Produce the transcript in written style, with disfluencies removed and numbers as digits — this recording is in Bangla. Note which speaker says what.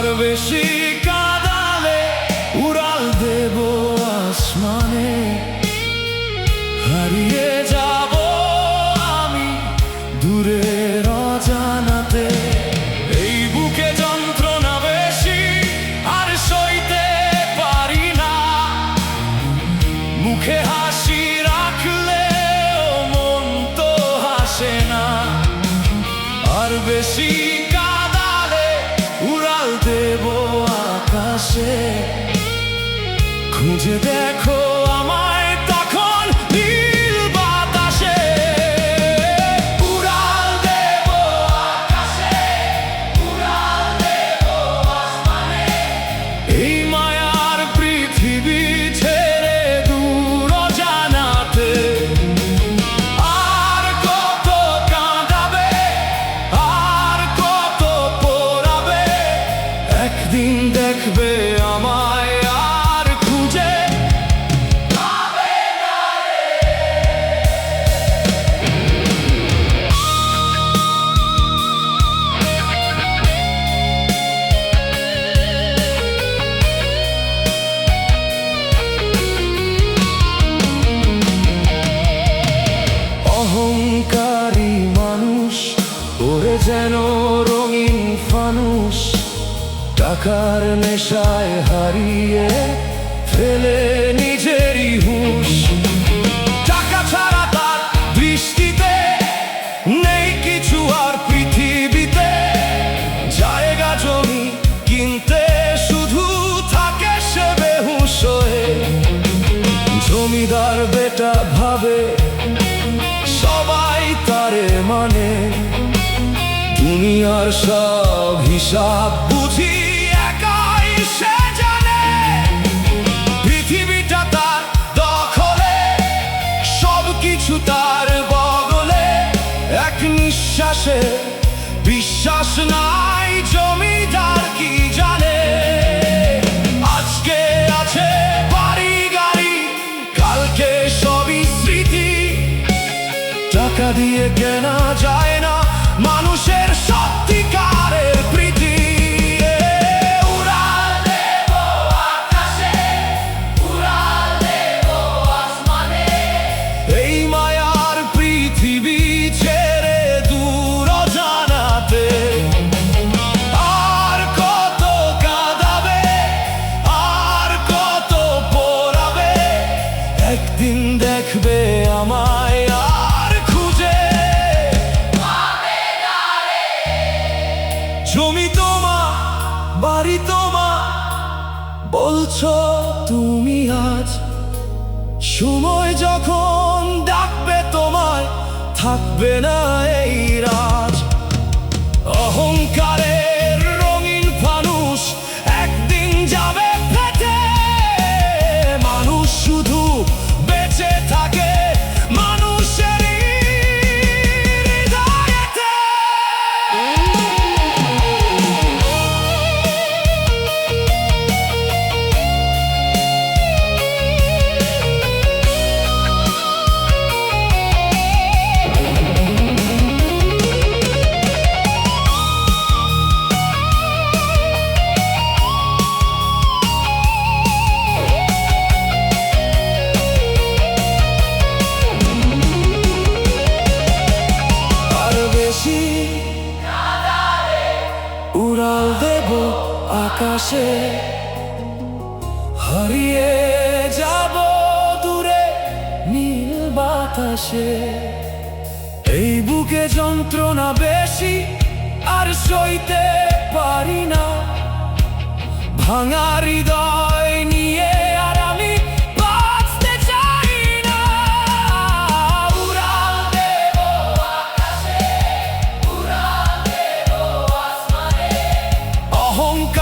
Speaker 1: আর বেশি কাঁদালে উড়াল দেব আসমানে, হারিয়ে যাব আমি দূরের অজানাতে। এই বুকে যন্ত্রণা বেশি আর সইতে পারি না, মুখে হাসি রাখলেও মন তো হাসে না। আর বেশি কাঁদালে উড়াল দেব আকাশে, খুঁজে দেখো আমায় তখন নীল বাতাসে। উড়াল দেব আকাশে, উড়াল দেব আসমানে, এই মায়ার পৃথিবী ছেড়ে দূর অজানাতে। আর কত কাঁদাবে, আর কত পোড়াবে, একদিন দেখবে আমায় আর খুঁজে পাবে না রে। অহংকারী মানুষ ওরে যেন রঙিন ফানুষ, টাকার নেশায় হারিয়ে ফেলে নিজেরই হুঁশ। টাকা ছাড়া তার দৃষ্টিতে নেই কিছু আর পৃথিবীতে, জায়গা জমি কিনতে শুধু থাকে সে বেহুশ হয়ে। জমিদার বেটা ভাবে সবাই তারে মানে, দুনিয়ার সব হিসাব বুঝি একাই সে জানে। পৃথিবীটা তার দখলে, সব কিছু তার বগলে, এক নিঃশ্বাসে বিশ্বাস নাই জমিদার কি জানে। আজকে আছে বাড়ি গাড়ি, কালকে সবই স্মৃতি, টাকা দিয়ে কেনা যায় না মানুষের সত্যিকারের প্রীতি। উড়াল দেব আকাশে, উড়াল দেব আসমানে, এই মায়ার পৃথিবী ছেড়ে দূর অজানাতে। আর কত কাঁদাবে, আর কত পোড়াবে, একদিন দেখবে আমায় আর খুঁজে পাবে না রে। জমি তোমার, বাড়ি তোমার, বলছো তুমি আজ, সময় যখন ডাকবে তোমায় থাকবে না এই রাজ। অহংকারের রঙিন ফানুষ একদিন যাবে ফেটে, মানুষ শুধু বেঁচে থাকে মানুষেরই হৃদয়েতে। আর বেশি কাঁদালে উড়াল দেব আকাশে, হারিয়ে যাব দূরে নীল বাতাসে। এই বুকে যন্ত্রণা বেশি আর সইতে পারি না, ভাঙা হৃদয় নিয়ে আর আমি বাঁচতে চাই না। উড়াল দেব আকাশে, উড়াল দেব আসমানে, অহংকার